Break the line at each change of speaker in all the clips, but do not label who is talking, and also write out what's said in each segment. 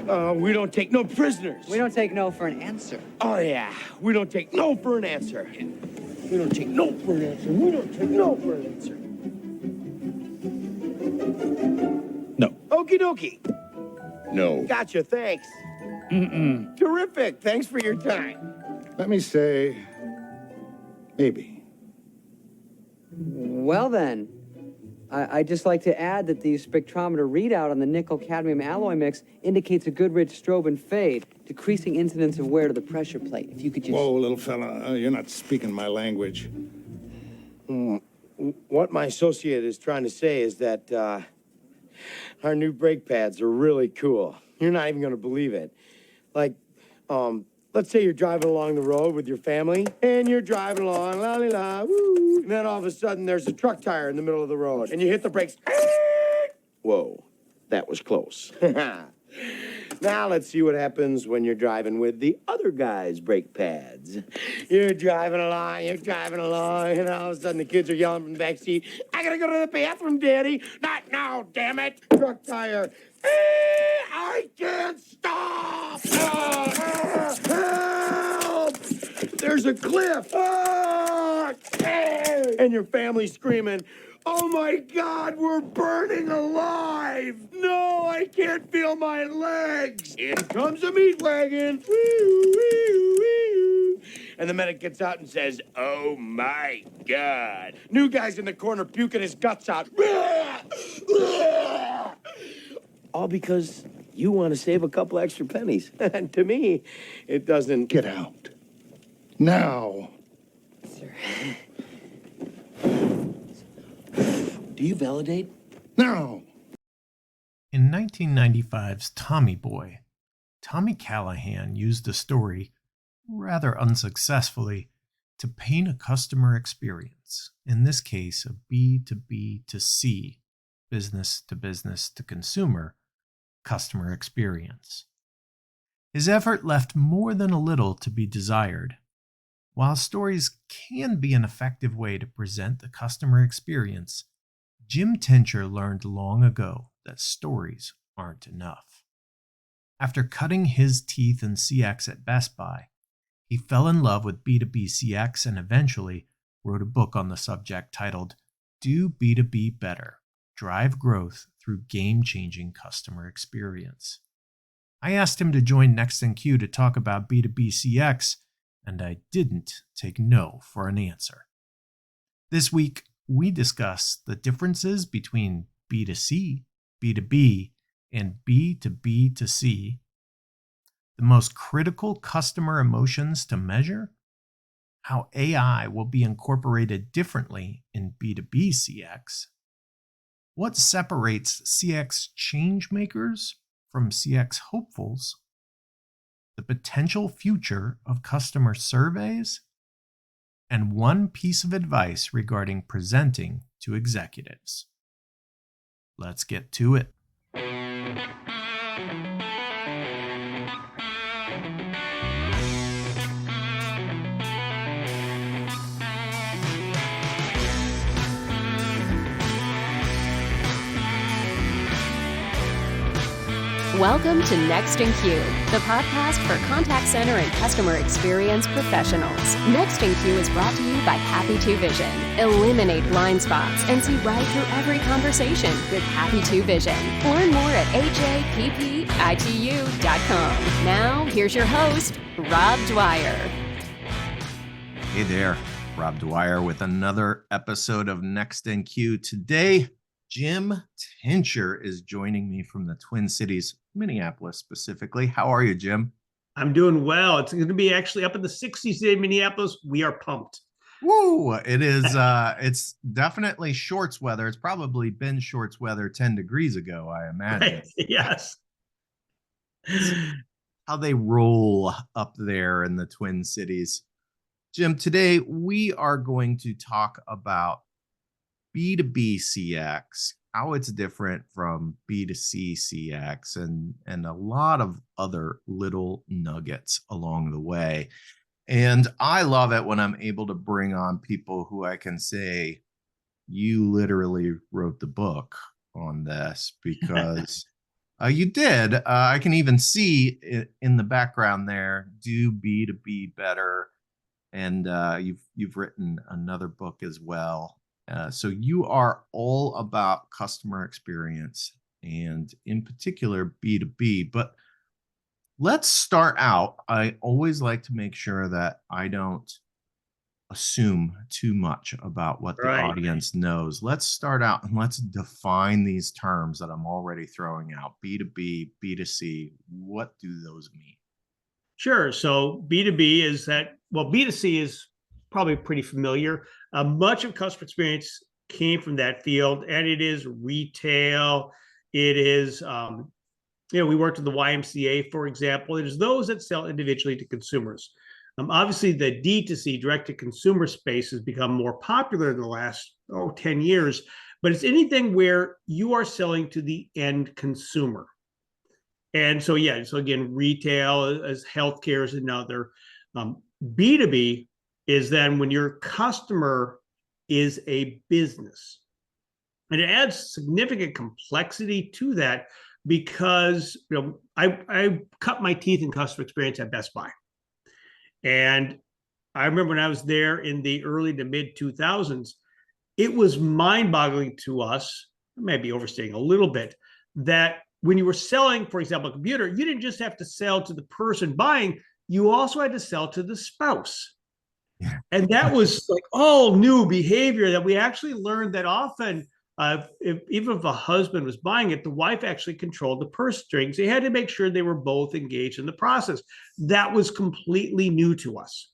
We don't take no prisoners.
We don't take no for an answer.
Oh, yeah. We don't take no for an answer. We don't take no for an answer. We don't take no for an answer.
No.
Okie dokie.
No.
Gotcha, thanks. Terrific. Thanks for your time.
Let me say, maybe.
Well then, I'd just like to add that the spectrometer readout on the nickel-cadmium alloy mix indicates a Goodrich strobe and fade, decreasing incidence of wear to the pressure plate. If you could just...
Whoa, little fella, you're not speaking my language.
What my associate is trying to say is that our new brake pads are really cool. You're not even going to believe it. Like, let's say you're driving along the road with your family, and you're driving along, la-li-la, woo, and then all of a sudden there's a truck tire in the middle of the road, and you hit the brakes. Whoa, that was close. Now let's see what happens when you're driving with the other guy's brake pads. You're driving along, and all of a sudden the kids are yelling from the back seat, I gotta go to the bathroom, Daddy. Not now, damn it. Truck tire. I can't stop. Help! There's a cliff. And your family's screaming, oh my God, we're burning alive! No, I can't feel my legs! In comes a meat wagon! Wee, wee, wee. And the medic gets out and says, oh my God. New guy's in the corner puking his guts out. All because you want to save a couple extra pennies. And to me, it doesn't...
Get out. Now.
Sir.
Do you validate?
Now.
In 1995's Tommy Boy, Tommy Callahan used a story, rather unsuccessfully, to paint a customer experience, in this case a B2B to C, business to consumer, customer experience. His effort left more than a little to be desired. While stories can be an effective way to present the customer experience, Jim Tincher learned long ago that stories aren't enough. After cutting his teeth in CX at Best Buy, he fell in love with B2B CX and eventually wrote a book on the subject titled Do B2B Better, Drive Growth Through Game-Changing Customer Experience. I asked him to join Next in Queue to talk about B2B CX, and I didn't take no for an answer. This week, we discuss the differences between B2C, B2B, and B2B2C, the most critical customer emotions to measure, how AI will be incorporated differently in B2B CX, what separates CX changemakers from CX hopefuls, the potential future of customer surveys, and one piece of advice regarding presenting to executives. Let's get to it.
Welcome to Next in Queue, the podcast for contact center and customer experience professionals. Next in Queue is brought to you by Happy 2 Vision. Eliminate blind spots and see right through every conversation with Happy 2 Vision. Learn more at happitu.com. Now, here's your host, Rob Dwyer.
Hey there, Rob Dwyer with another episode of Next in Queue. Today, Jim Tincher is joining me from the Twin Cities, Minneapolis specifically. How are you, Jim?
I'm doing well. It's going to be actually up in the 60s today in Minneapolis. We are pumped.
Woo! It is. It's definitely shorts weather. It's probably been shorts weather 10 degrees ago, I imagine.
Yes.
How they roll up there in the Twin Cities. Jim, today we are going to talk about B2B CX, how it's different from B2C CX, and a lot of other little nuggets along the way. And I love it when I'm able to bring on people who I can say, you literally wrote the book on this, because You did. I can even see it in the background there. Do B2B better, and you've written another book as well. So you are all about customer experience, and in particular B2B. But let's start out. I always like to make sure that I don't assume too much about what the
Right.
audience knows. Let's start out and let's define these terms that I'm already throwing out. B2B, B2C, what do those mean?
Sure. So B2B is that, well, B2C is probably pretty familiar. Much of customer experience came from that field, and it is retail. It is, we worked with the YMCA, for example. It is those that sell individually to consumers. Obviously, the D2C, direct-to-consumer space has become more popular in the last 10 years, but it's anything where you are selling to the end consumer. And so, yeah, so again, retail as healthcare is another. B2B is then when your customer is a business. And it adds significant complexity to that because I cut my teeth in customer experience at Best Buy. And I remember when I was there in the early to mid 2000s, it was mind-boggling to us, maybe overstating a little bit, that when you were selling, for example, a computer, you didn't just have to sell to the person buying, you also had to sell to the spouse.
Yeah.
And that was like all new behavior that we actually learned that often, even if a husband was buying it, the wife actually controlled the purse strings. They had to make sure they were both engaged in the process. That was completely new to us.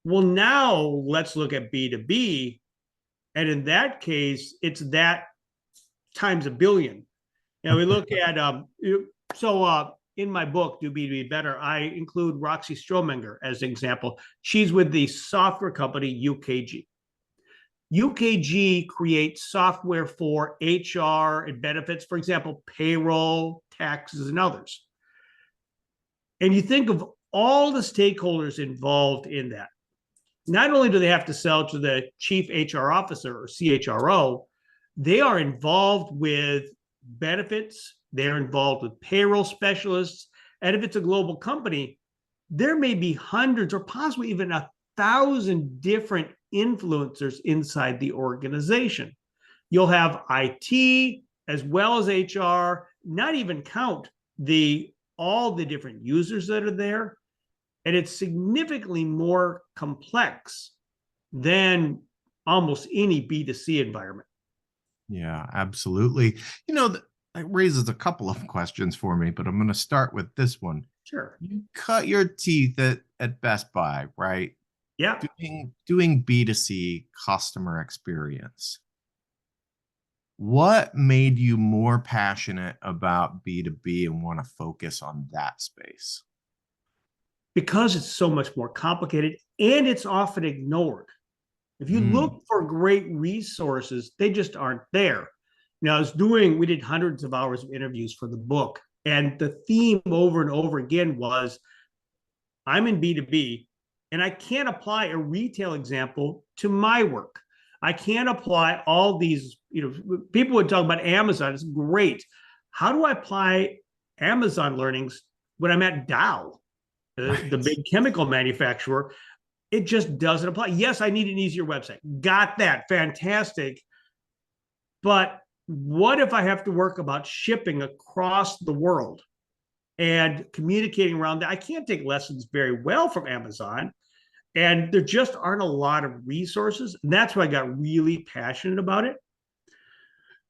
Well, now let's look at B2B. And in that case, it's that times a billion. We look at, in my book, Do B2B Better, I include Roxy Strominger as an example. She's with the software company UKG. UKG creates software for HR and benefits, for example, payroll, taxes, and others. And you think of all the stakeholders involved in that. Not only do they have to sell to the chief HR officer or CHRO, they are involved with benefits, they're involved with payroll specialists, and if it's a global company, there may be hundreds or possibly even 1,000 different influencers inside the organization. You'll have IT as well as HR, not even count all the different users that are there. And it's significantly more complex than almost any B2C environment.
Yeah, absolutely. That raises a couple of questions for me, but I'm going to start with this one.
Sure.
You cut your teeth at Best Buy, right?
Yeah.
Doing B2C customer experience. What made you more passionate about B2B and want to focus on that space?
Because it's so much more complicated and it's often ignored. If you look for great resources, they just aren't there. Now, we did hundreds of hours of interviews for the book, and the theme over and over again was, I'm in B2B, and I can't apply a retail example to my work. I can't apply all these, people would talk about Amazon. It's great. How do I apply Amazon learnings when I'm at Dow, the big chemical manufacturer? It just doesn't apply. Yes, I need an easier website. Got that. Fantastic. But what if I have to work about shipping across the world and communicating around that? I can't take lessons very well from Amazon. And there just aren't a lot of resources. And that's why I got really passionate about it.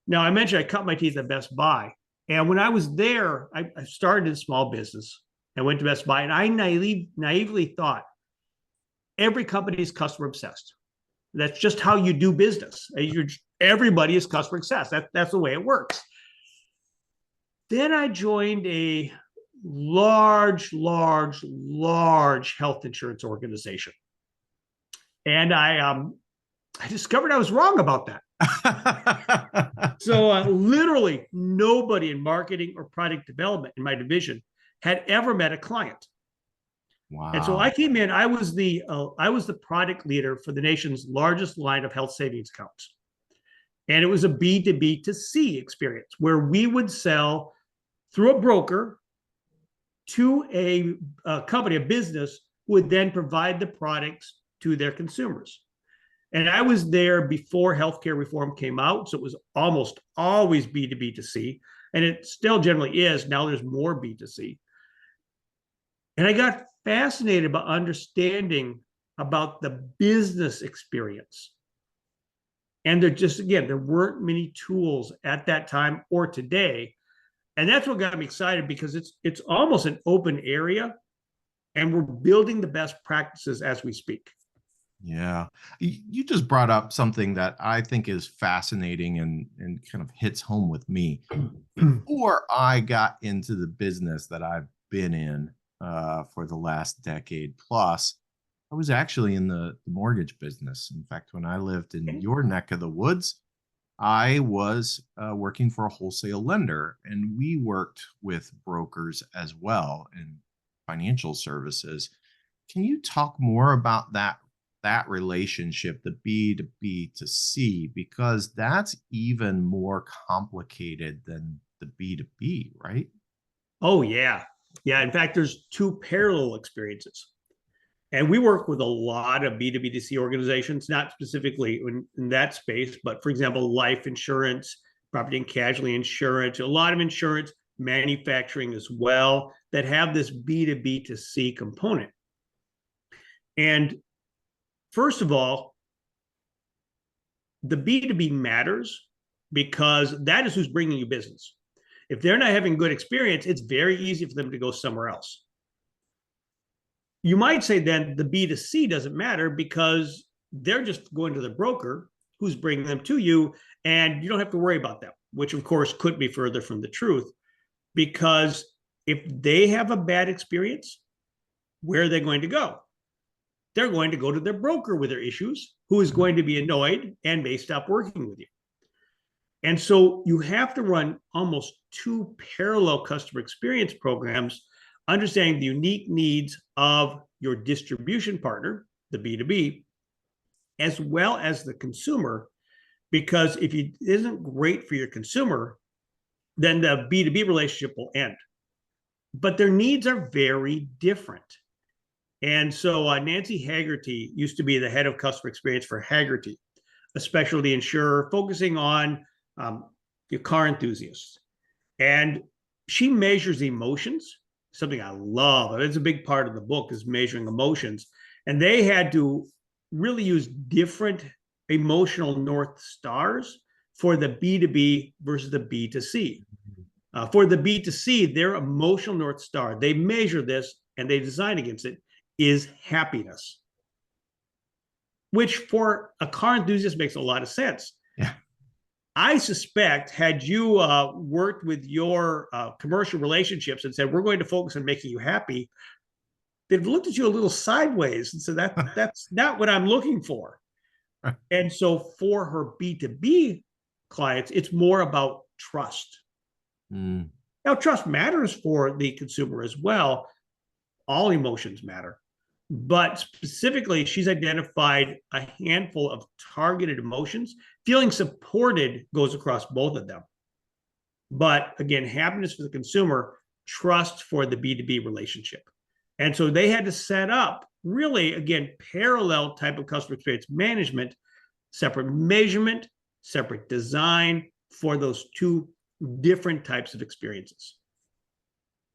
Now, I mentioned I cut my teeth at Best Buy. And when I was there, I started in small business. I went to Best Buy, and I naively thought, every company is customer obsessed. That's just how you do business. Everybody is customer obsessed. That's the way it works. Then I joined a large health insurance organization. And I discovered I was wrong about that. So literally nobody in marketing or product development in my division had ever met a client.
Wow.
And so I came in, I was the product leader for the nation's largest line of health savings accounts. And it was a B2B to C experience where we would sell through a broker to a company, a business, who would then provide the products to their consumers. And I was there before healthcare reform came out, so it was almost always B2B2C, and it still generally is. Now there's more B2C. And I got fascinated by understanding about the business experience. And there weren't many tools at that time or today. And that's what got me excited, because it's almost an open area, and we're building the best practices as we speak.
Yeah. You just brought up something that I think is fascinating and kind of hits home with me. Before I got into the business that I've been in for the last decade plus, I was actually in the mortgage business. In fact, when I lived in your neck of the woods, I was working for a wholesale lender, and we worked with brokers as well in financial services. Can you talk more about that relationship, the B2B2C, because that's even more complicated than the B2B, right?
Oh, yeah. Yeah. In fact, there's two parallel experiences. And we work with a lot of B2B2C organizations, not specifically in that space, but for example, life insurance, property and casualty insurance, a lot of insurance, manufacturing as well, that have this B2B2C component. And first of all, the B2B matters because that is who's bringing you business. If they're not having good experience, it's very easy for them to go somewhere else. You might say then the B2C doesn't matter because they're just going to the broker who's bringing them to you, and you don't have to worry about that, which of course could be further from the truth, because if they have a bad experience, where are they going to go? They're going to go to their broker with their issues, who is going to be annoyed and may stop working with you. And so you have to run almost two parallel customer experience programs, understanding the unique needs of your distribution partner, the B2B, as well as the consumer, because if it isn't great for your consumer, then the B2B relationship will end. But their needs are very different. And so Nancy Haggerty used to be the head of customer experience for Haggerty, a specialty insurer focusing on your car enthusiasts. And she measures emotions, something I love. It's a big part of the book, is measuring emotions. And they had to really use different emotional North Stars for the B2B versus the B2C. For the B2C, their emotional North Star, they measure this and they design against it, is happiness, which for a car enthusiast makes a lot of sense.
Yeah.
I suspect had you worked with your commercial relationships and said, we're going to focus on making you happy, they've looked at you a little sideways and said, that's not what I'm looking for.
Right.
And so for her B2B clients, it's more about trust. Now, trust matters for the consumer as well. All emotions matter. But specifically, she's identified a handful of targeted emotions. Feeling supported goes across both of them. But again, happiness for the consumer, trust for the B2B relationship. And so they had to set up really, again, parallel type of customer experience management, separate measurement, separate design for those two different types of experiences.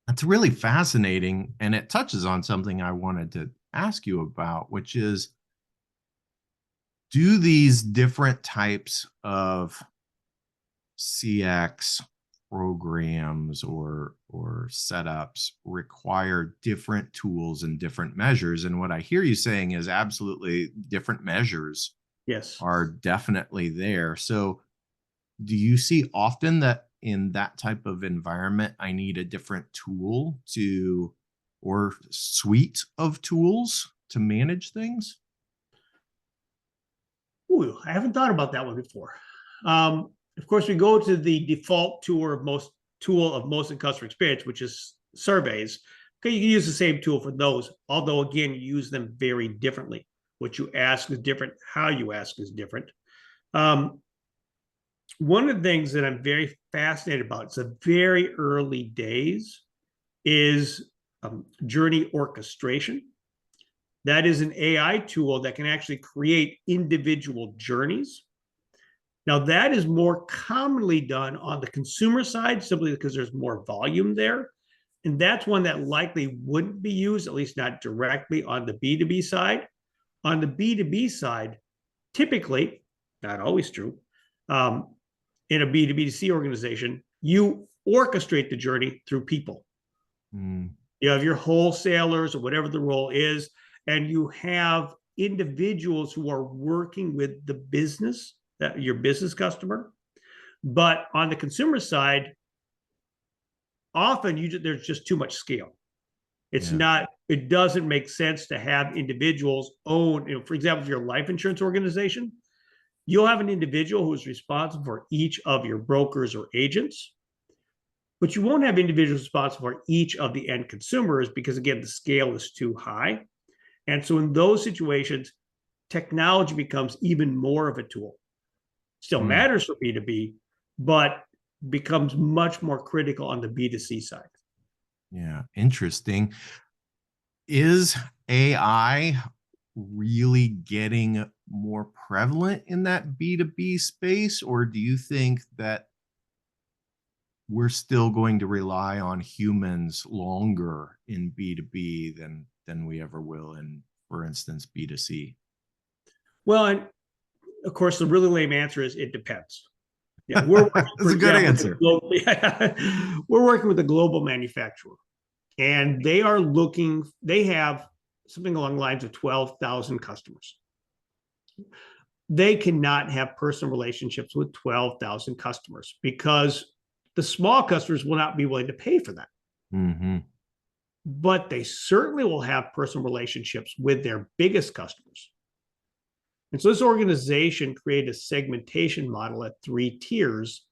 That's really fascinating. And it touches on something I wanted to ask you about, which is, do these different types of CX programs or setups require different tools and different measures? And what I hear you saying is absolutely different measures
Yes,
are definitely there. So do you see often that in that type of environment, I need a different tool or suite of tools to manage things?
Ooh, I haven't thought about that one before. Of course, we go to the default tool of most customer experience, which is surveys. Okay, you can use the same tool for those, although again, you use them very differently. What you ask is different. How you ask is different. One of the things that I'm very fascinated about, it's a very early days, is journey orchestration. That is an AI tool that can actually create individual journeys. Now, that is more commonly done on the consumer side simply because there's more volume there. And that's one that likely wouldn't be used, at least not directly on the B2B side. On the B2B side, typically, not always true, in a B2B2C organization, you orchestrate the journey through people. You have your wholesalers or whatever the role is, and you have individuals who are working with the business, your business customer. But on the consumer side, often there's just too much scale. It's not, it doesn't make sense to have individuals own, for example, if you're a life insurance organization, you'll have an individual who is responsible for each of your brokers or agents, but you won't have individuals responsible for each of the end consumers because, again, the scale is too high. And so in those situations, technology becomes even more of a tool. Still matters for B2B, but becomes much more critical on the B2C side.
Yeah, interesting. Is AI really getting more prevalent in that B2B space, or do you think that we're still going to rely on humans longer in B2B than we ever will in, for instance, B2C?
Well, and of course, the really lame answer is it depends. Yeah, we're
That's a good answer.
We're working with a global manufacturer, and they have something along the lines of 12,000 customers. They cannot have personal relationships with 12,000 customers because the small customers will not be willing to pay for that. But they certainly will have personal relationships with their biggest customers. And so this organization created a segmentation model at 3 tiers.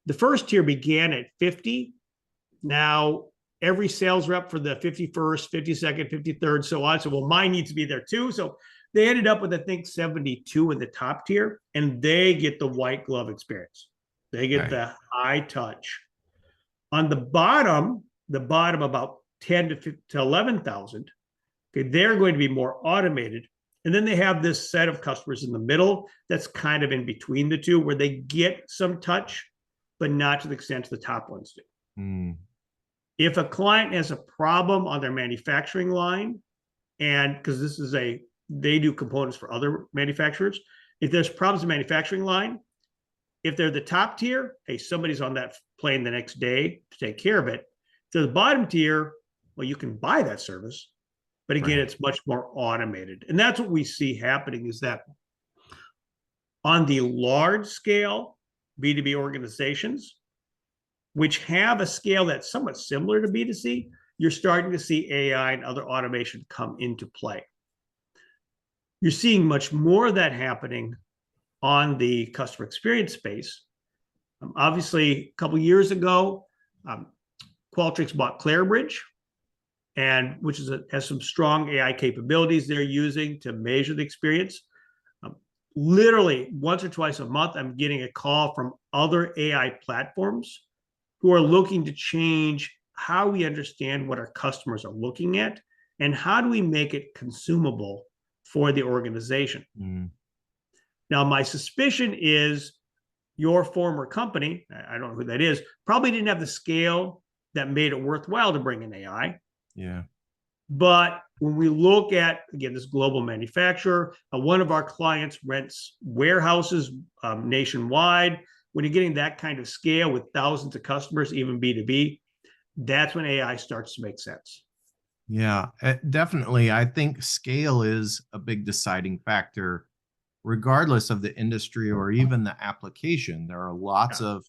The first tier began at 50. Now, every sales rep for the 51st, 52nd, 53rd, so on. So, well, mine needs to be there too. So they ended up with, I think, 72 in the top tier, and they get the white glove experience. They get the high touch. On the bottom about 10 to 11,000, okay, they're going to be more automated. And then they have this set of customers in the middle that's kind of in between the two, where they get some touch, but not to the extent the top ones do. If a client has a problem on their manufacturing line, and because they do components for other manufacturers, if there's problems in manufacturing line, if they're the top tier, hey, somebody's on that plane the next day to take care of it. If they're the bottom tier, well, you can buy that service. But again, it's much more automated. And that's what we see happening, is that on the large scale B2B organizations, which have a scale that's somewhat similar to B2C, you're starting to see AI and other automation come into play. You're seeing much more of that happening on the customer experience space. Obviously, a couple of years ago, Qualtrics bought Clarabridge, which has some strong AI capabilities they're using to measure the experience. Literally once or twice a month, I'm getting a call from other AI platforms who are looking to change how we understand what our customers are looking at and how do we make it consumable for the organization. Now, my suspicion is your former company, I don't know who that is, probably didn't have the scale that made it worthwhile to bring in AI.
Yeah.
But when we look at, again, this global manufacturer, one of our clients rents warehouses nationwide. When you're getting that kind of scale with thousands of customers, even B2B, that's when AI starts to make sense.
Yeah, definitely. I think scale is a big deciding factor, regardless of the industry or even the application. There are lots of,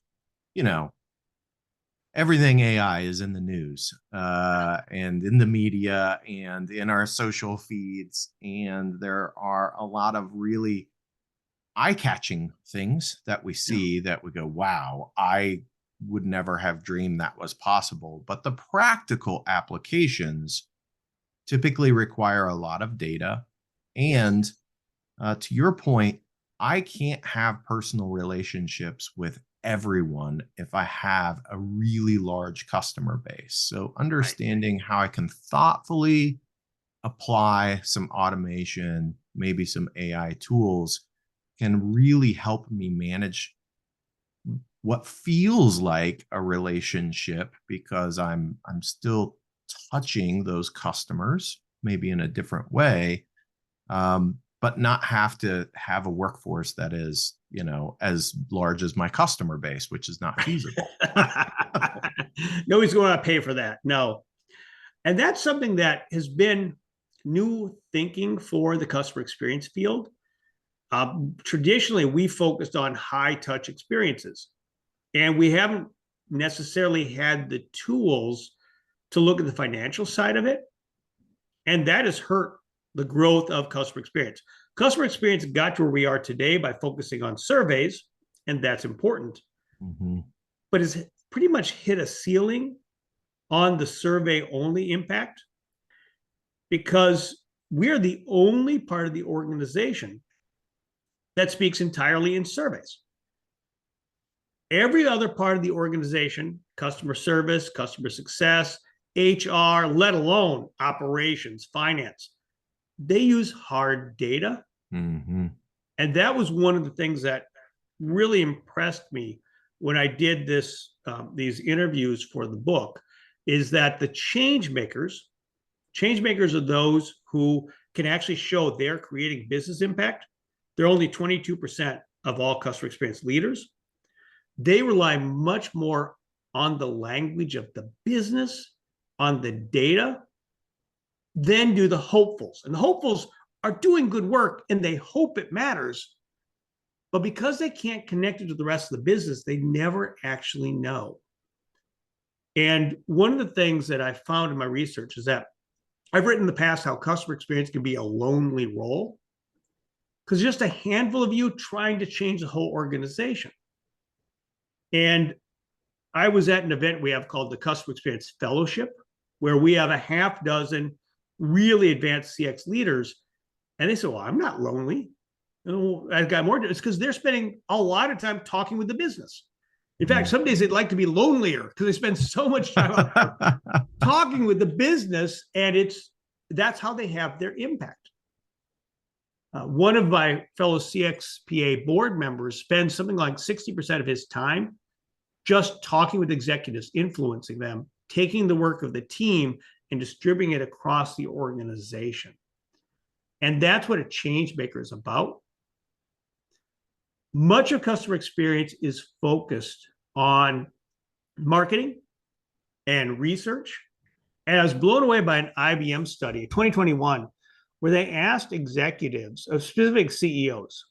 everything AI is in the news and in the media and in our social feeds. And there are a lot of really eye-catching things that we see that we go, wow, I would never have dreamed that was possible. But the practical applications typically require a lot of data. And to your point, I can't have personal relationships with everyone if I have a really large customer base. So understanding how I can thoughtfully apply some automation, maybe some AI tools, can really help me manage what feels like a relationship, because I'm still touching those customers maybe in a different way, but not have to have a workforce that is, as large as my customer base, which is not feasible.
Nobody's going to pay for that. No. And that's something that has been new thinking for the customer experience field. Traditionally, we focused on high touch experiences, and we haven't necessarily had the tools to look at the financial side of it. And that has hurt the growth of customer experience. Customer experience got to where we are today by focusing on surveys, and that's important.
Mm-hmm.
But it's pretty much hit a ceiling on the survey only impact, because we're the only part of the organization that speaks entirely in surveys. Every other part of the organization, customer service, customer success, HR, let alone operations, finance, they use hard data.
Mm-hmm.
And that was one of the things that really impressed me when I did these interviews for the book, is that the change makers are those who can actually show they're creating business impact. They're only 22% of all customer experience leaders. They rely much more on the language of the business, on the data, than do the hopefuls. And the hopefuls are doing good work and they hope it matters. But because they can't connect it to the rest of the business, they never actually know. And one of the things that I found in my research is that I've written in the past how customer experience can be a lonely role, because just a handful of you trying to change the whole organization. And I was at an event we have called the Customer Experience Fellowship, where we have a half dozen really advanced CX leaders. And they said, well, I'm not lonely. I've got more. It's because they're spending a lot of time talking with the business. In fact, some days they'd like to be lonelier because they spend so much time talking with the business, and that's how they have their impact. One of my fellow CXPA board members spends something like 60% of his time just talking with executives, influencing them, taking the work of the team and distributing it across the organization. And that's what a change maker is about. Much of customer experience is focused on marketing and research. And I was blown away by an IBM study, 2021, where they asked executives of specific CEOs,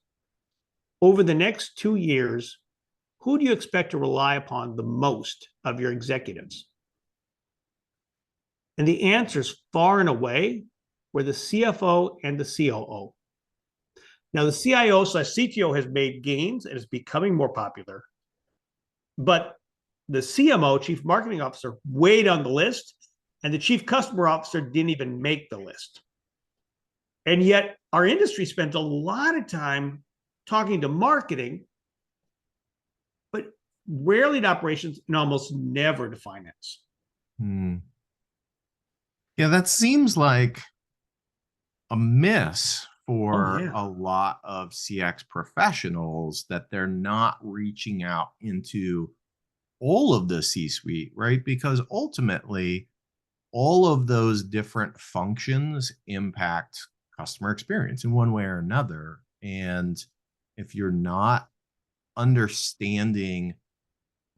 over the next 2 years, who do you expect to rely upon the most of your executives? And the answers far and away were the CFO and the COO. Now, the CIO/CTO has made gains and is becoming more popular. But the CMO, Chief Marketing Officer, weighed on the list, and the Chief Customer Officer didn't even make the list. And yet, our industry spends a lot of time talking to marketing, but rarely to operations and almost never to finance.
Yeah, that seems like a miss for a lot of CX professionals, that they're not reaching out into all of the C-suite, right? Because ultimately, all of those different functions impact customer experience in one way or another. And if you're not understanding,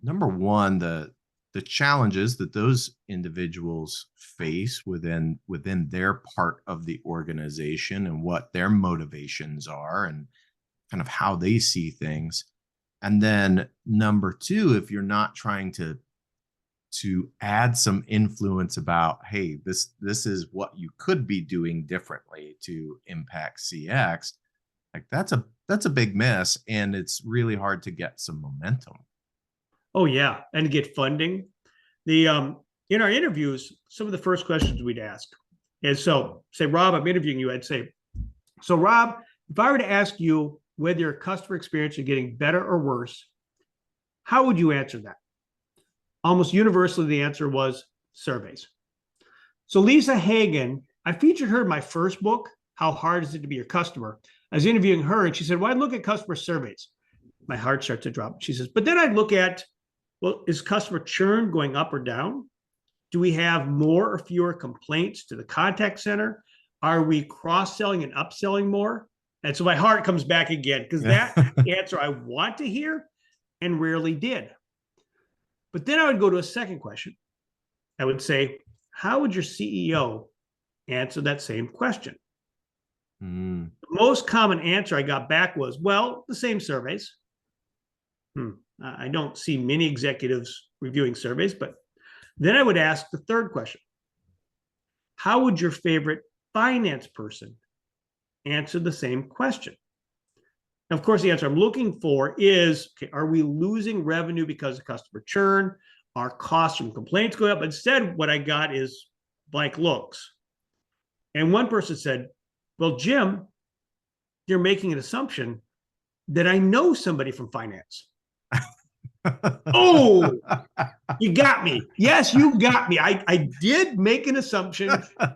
number one, the challenges that those individuals face within their part of the organization and what their motivations are and kind of how they see things. And then number two, if you're not trying to add some influence about, hey, this is what you could be doing differently to impact CX, like that's a big miss, and it's really hard to get some momentum.
Oh yeah, and to get funding. In our interviews, some of the first questions we'd ask is, so say, Rob, I'm interviewing you. I'd say, so Rob, if I were to ask you whether your customer experience is getting better or worse, How would you answer that? Almost universally, the answer was surveys. So Lisa Hagen, I featured her in my first book, How Hard Is It to Be Your Customer? I was interviewing her and she said, well, I'd look at customer surveys. My heart starts to drop. She says, but then I'd look at, well, is customer churn going up or down? Do we have more or fewer complaints to the contact center? Are we cross-selling and upselling more? And so my heart comes back again because that answer I want to hear and rarely did. But then I would go to a second question. I would say, how would your CEO answer that same question? The most common answer I got back was, well, the same surveys. I don't see many executives reviewing surveys, but then I would ask the third question. How would your favorite finance person answer the same question? And of course, the answer I'm looking for is, okay, are we losing revenue because of customer churn? Are costs from complaints going up? Instead, what I got is blank looks. And one person said, well, Jim, you're making an assumption that I know somebody from finance. Oh, you got me. Yes, you got me. I did make an assumption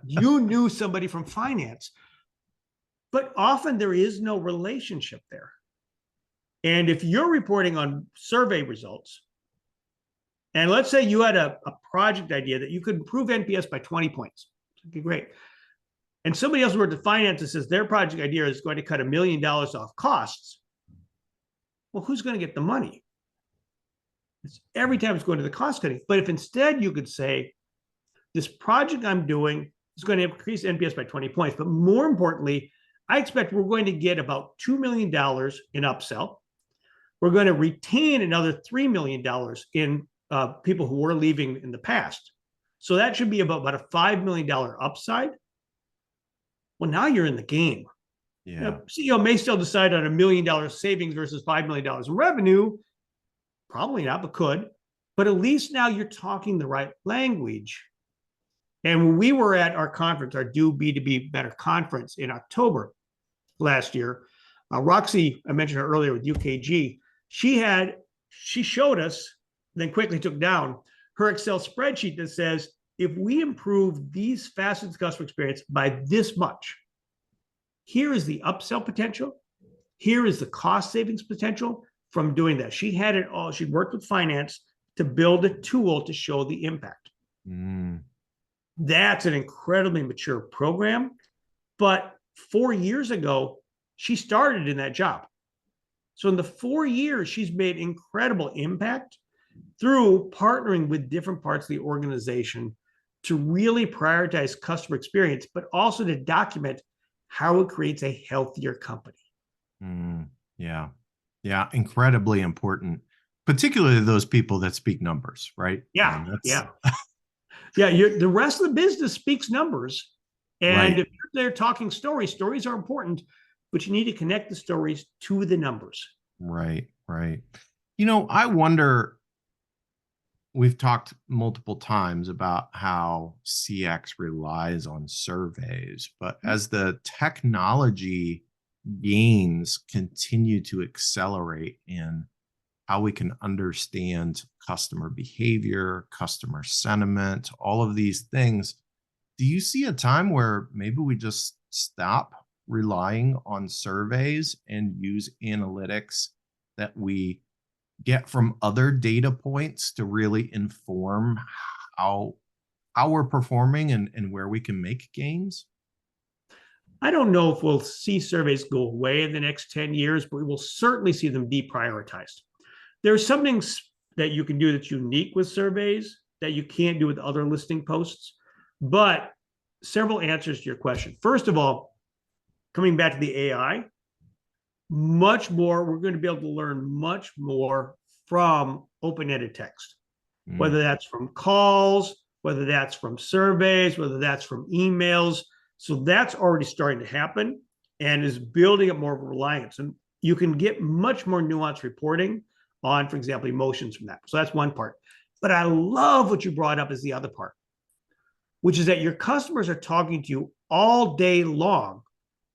you knew somebody from finance. But often there is no relationship there. And if you're reporting on survey results, and let's say you had a project idea that you could improve NPS by 20 points. Okay, great. And somebody else worked at finance and says their project idea is going to cut $1 million off costs. Well, who's going to get the money? Every time it's going to the cost cutting. But if instead you could say, this project I'm doing is going to increase NPS by 20 points. But more importantly, I expect we're going to get about $2 million in upsell. We're going to retain another $3 million in people who were leaving in the past. So that should be about a $5 million upside. Well, now you're in the game.
Yeah.
CEO may still decide on $1 million savings versus $5 million in revenue. Probably not, but could. But at least now you're talking the right language. And when we were at our conference, our Do B2B Better conference in October last year, Roxy, I mentioned her earlier with UKG, she showed us, then quickly took down her Excel spreadsheet that says, if we improve these facets of customer experience by this much, here is the upsell potential. Here is the cost savings potential from doing that. She had it all. She'd worked with finance to build a tool to show the impact. That's an incredibly mature program. But 4 years ago, she started in that job. So in the 4 years, she's made incredible impact through partnering with different parts of the organization to really prioritize customer experience, but also to document how it creates a healthier company.
Yeah. Yeah. Incredibly important, particularly those people that speak numbers, right?
Yeah. Yeah. The rest of the business speaks numbers. And if you're there talking stories, stories are important, but you need to connect the stories to the numbers.
Right. I wonder, we've talked multiple times about how CX relies on surveys, but as the technology gains continue to accelerate in how we can understand customer behavior, customer sentiment, all of these things, do you see a time where maybe we just stop relying on surveys and use analytics that we get from other data points to really inform how we're performing and where we can make gains?
I don't know if we'll see surveys go away in the next 10 years, but we will certainly see them deprioritized. There's something that you can do that's unique with surveys that you can't do with other listing posts, but several answers to your question. First of all, coming back to the AI, much more, we're going to be able to learn much more from open-ended text, whether that's from calls, whether that's from surveys, whether that's from emails. So that's already starting to happen and is building up more of a reliance. And you can get much more nuanced reporting on, for example, emotions from that. So that's one part. But I love what you brought up as the other part, which is that your customers are talking to you all day long,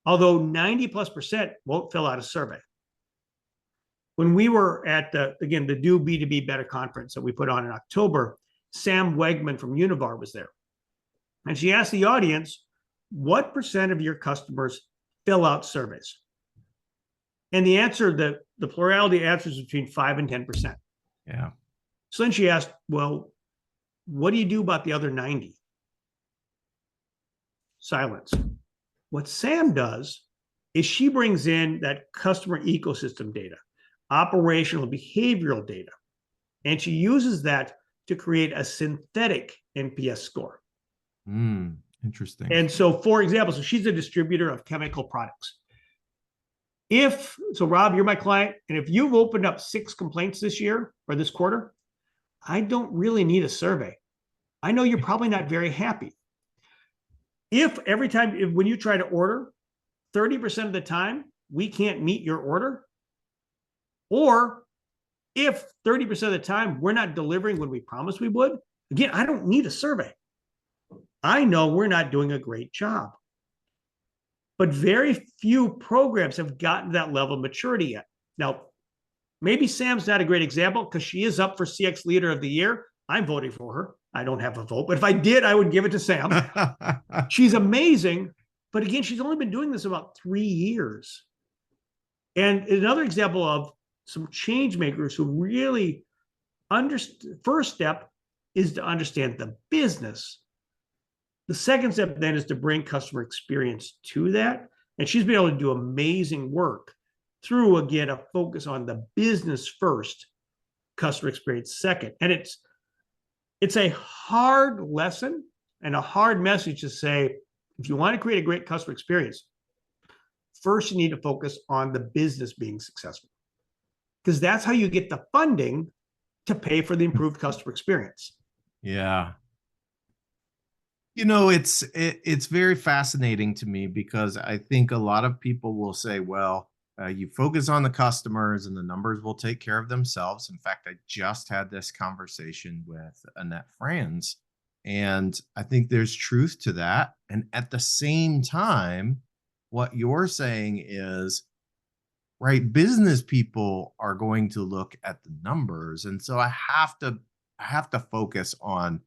although 90+% won't fill out a survey. When we were at the Do B2B Better conference that we put on in October, Sam Wegman from Univar was there. And she asked the audience, what percent of your customers fill out surveys? And the answer, the plurality answers between 5 and 10%.
Yeah.
So then she asked, well, what do you do about the other 90? Silence. What Sam does is she brings in that customer ecosystem data, operational behavioral data, and she uses that to create a synthetic NPS score.
Interesting.
And so, for example, so she's a distributor of chemical products. So Rob, you're my client, and if you've opened up 6 complaints this year or this quarter, I don't really need a survey. I know you're probably not very happy. If every time when you try to order, 30% of the time we can't meet your order, or if 30% of the time we're not delivering when we promised we would, again, I don't need a survey. I know we're not doing a great job. But very few programs have gotten that level of maturity yet. Now, maybe Sam's not a great example because she is up for CX Leader of the Year. I'm voting for her. I don't have a vote, but if I did, I would give it to Sam. She's amazing. But again, she's only been doing this about 3 years. And another example of some change makers who really first step is to understand the business. The second step then is to bring customer experience to that. And she's been able to do amazing work through, again, a focus on the business first, customer experience second. And it's a hard lesson and a hard message to say, if you want to create a great customer experience, first you need to focus on the business being successful, because that's how you get the funding to pay for the improved customer experience.
Yeah. You know, it's very fascinating to me because I think a lot of people will say, well, you focus on the customers and the numbers will take care of themselves. In fact, I just had this conversation with Annette Franz, and I think there's truth to that. And at the same time, what you're saying is, right, business people are going to look at the numbers. And so I have to focus on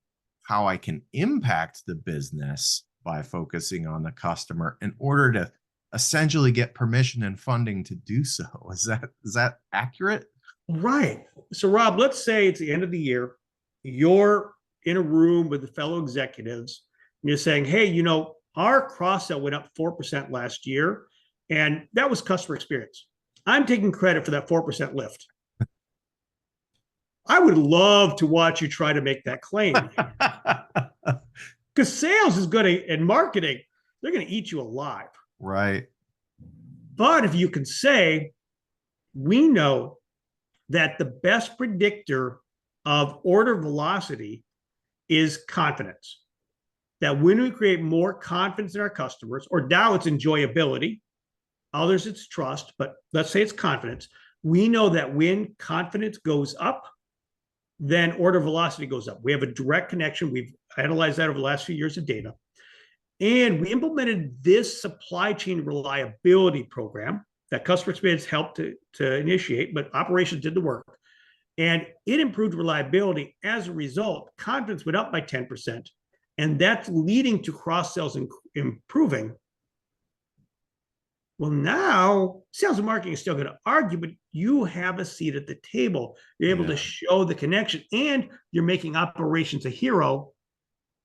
how I can impact the business by focusing on the customer in order to essentially get permission and funding to do so. Is that accurate?
Right. So Rob, let's say it's the end of the year. You're in a room with the fellow executives and you're saying, hey, our cross-sell went up 4% last year, and that was customer experience. I'm taking credit for that 4% lift. I would love to watch you try to make that claim. Because sales is going to, and marketing, they're going to eat you alive.
Right.
But if you can say, we know that the best predictor of order velocity is confidence. That when we create more confidence in our customers, or now it's enjoyability, others it's trust, but let's say it's confidence. We know that when confidence goes up, then order velocity goes up. We have a direct connection. We've analyzed that over the last few years of data. And we implemented this supply chain reliability program that customer experience helped to initiate, but operations did the work. And it improved reliability. As a result, confidence went up by 10%. And that's leading to cross-sales improving. Well, now sales and marketing is still going to argue, but you have a seat at the table. You're able to show the connection, and you're making operations a hero,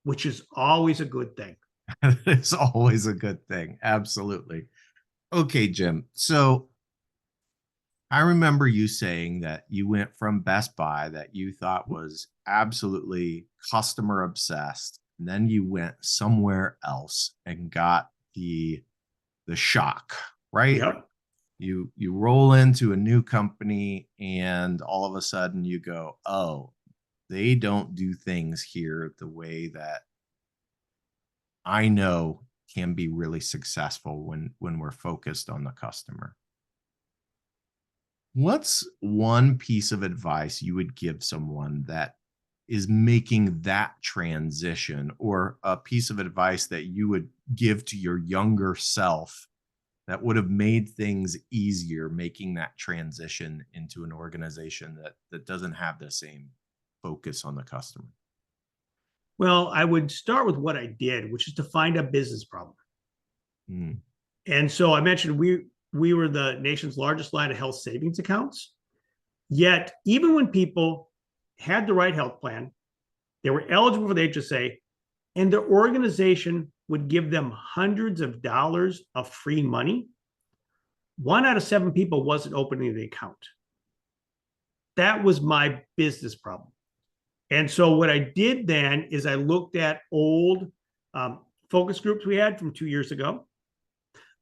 which is always a good thing.
It's always a good thing. Absolutely. Okay, Jim. So I remember you saying that you went from Best Buy that you thought was absolutely customer obsessed, and then you went somewhere else and got the shock, right?
Yep.
You roll into a new company and all of a sudden you go, oh, they don't do things here the way that I know can be really successful when we're focused on the customer. What's one piece of advice you would give someone that is making that transition, or a piece of advice that you would give to your younger self that would have made things easier, making that transition into an organization that doesn't have the same focus on the customer?
Well, I would start with what I did, which is to find a business problem.
Mm.
And so I mentioned we were the nation's largest line of health savings accounts. Yet, even when people had the right health plan, they were eligible for the HSA, and their organization would give them hundreds of dollars of free money, 1 out of 7 people wasn't opening the account. That was my business problem. And so what I did then is I looked at old focus groups we had from 2 years ago.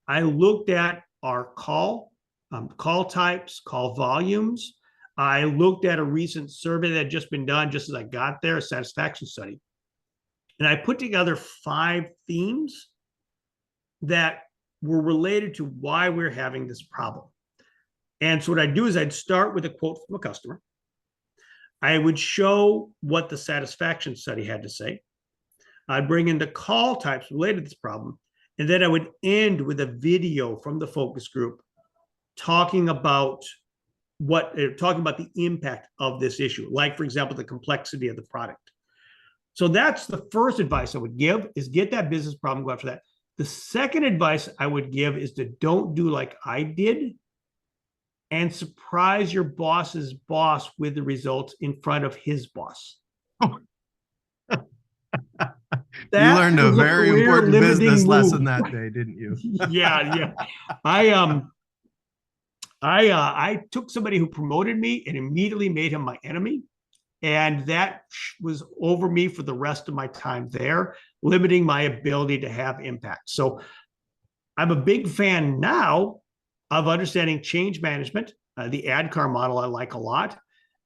I looked at our call types, call volumes. I looked at a recent survey that had just been done just as I got there, a satisfaction study. And I put together 5 themes that were related to why we're having this problem. And so what I'd do is I'd start with a quote from a customer. I would show what the satisfaction study had to say. I'd bring in the call types related to this problem. And then I would end with a video from the focus group talking about the impact of this issue. Like, for example, the complexity of the product. So that's the first advice I would give, is get that business problem, go after that. The second advice I would give is to don't do like I did and surprise your boss's boss with the results in front of his boss.
You learned a very important business lesson that day, didn't you?
Yeah. I took somebody who promoted me and immediately made him my enemy. And that was over me for the rest of my time there, limiting my ability to have impact. So I'm a big fan now of understanding change management, the ADKAR model I like a lot,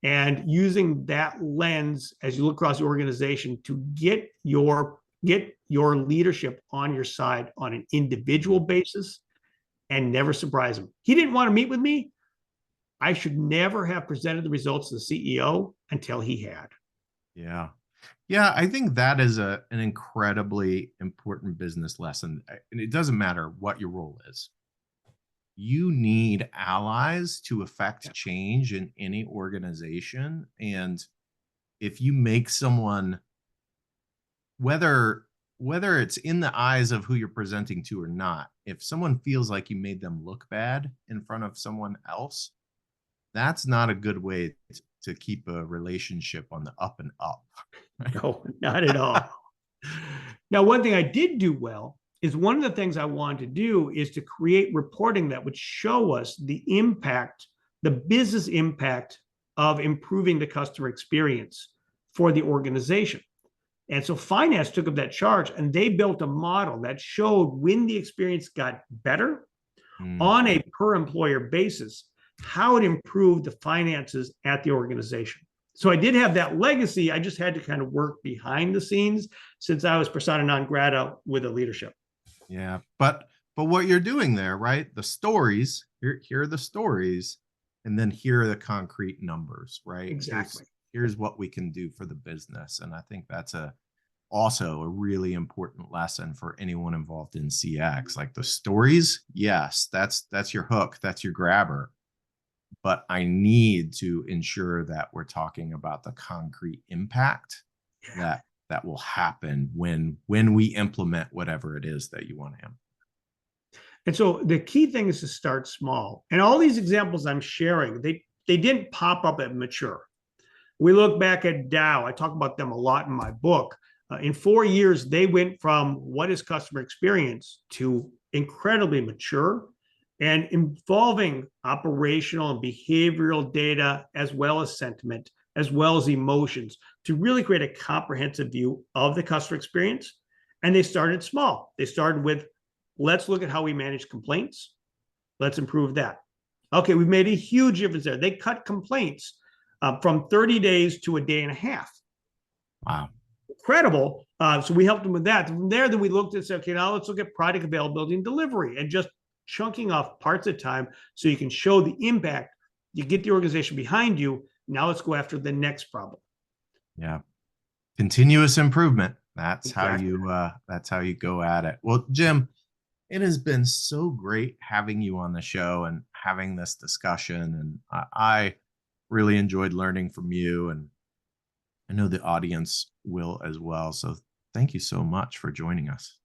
and using that lens as you look across the organization to get your leadership on your side on an individual basis and never surprise them. He didn't want to meet with me. I should never have presented the results to the CEO until he had.
Yeah. Yeah, I think that is an incredibly important business lesson. And it doesn't matter what your role is. You need allies to affect change in any organization. And if you make someone, whether it's in the eyes of who you're presenting to or not, if someone feels like you made them look bad in front of someone else, that's not a good way to keep a relationship on the up and up.
No, not at all. Now, one thing I did do well is one of the things I wanted to do is to create reporting that would show us the impact, the business impact of improving the customer experience for the organization. And so finance took up that charge and they built a model that showed when the experience got better on a per employer basis, how it improved the finances at the organization. So I did have that legacy. I just had to kind of work behind the scenes since I was persona non grata with the leadership.
Yeah, but what you're doing there, right? The stories, here are the stories, and then here are the concrete numbers, right?
Exactly.
Here's what we can do for the business. And I think that's also a really important lesson for anyone involved in CX. Like the stories, yes, that's your hook, that's your grabber. But I need to ensure that we're talking about the concrete impact that will happen when we implement whatever it is that you want to implement.
And so the key thing is to start small. And all these examples I'm sharing, they didn't pop up at mature. We look back at Dow. I talk about them a lot in my book. In 4 years, they went from what is customer experience to incredibly mature and involving operational and behavioral data, as well as sentiment, as well as emotions, to really create a comprehensive view of the customer experience. And they started small. They started with, let's look at how we manage complaints. Let's improve that. Okay, we've made a huge difference there. They cut complaints from 30 days to a day and a half.
Wow.
Incredible. So we helped them with that. From there, then we looked and said, okay, now let's look at product availability and delivery and just chunking off parts of time so you can show the impact. You get the organization behind you. Now let's go after the next problem.
Yeah. Continuous improvement. That's
Exactly.
how you go at it. Well, Jim, It has been so great having you on the show and having this discussion. And I really enjoyed learning from you, and I know the audience will as well. So thank you so much for joining us.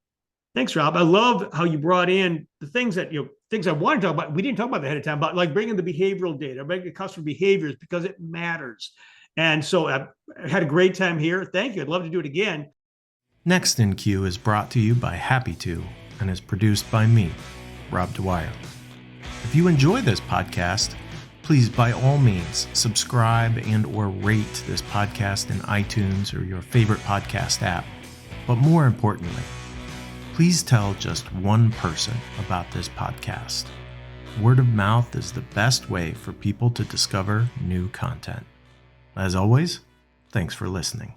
Thanks, Rob. I love how you brought in the things that, things I want to talk about. We didn't talk about that ahead of time, but like bringing the behavioral data, bringing the customer behaviors, because it matters. And so I had a great time here. Thank you. I'd love to do it again.
Next in Queue is brought to you by Happy To and is produced by me, Rob Dwyer. If you enjoy this podcast, please by all means subscribe and or rate this podcast in iTunes or your favorite podcast app. But more importantly, please tell just one person about this podcast. Word of mouth is the best way for people to discover new content. As always, thanks for listening.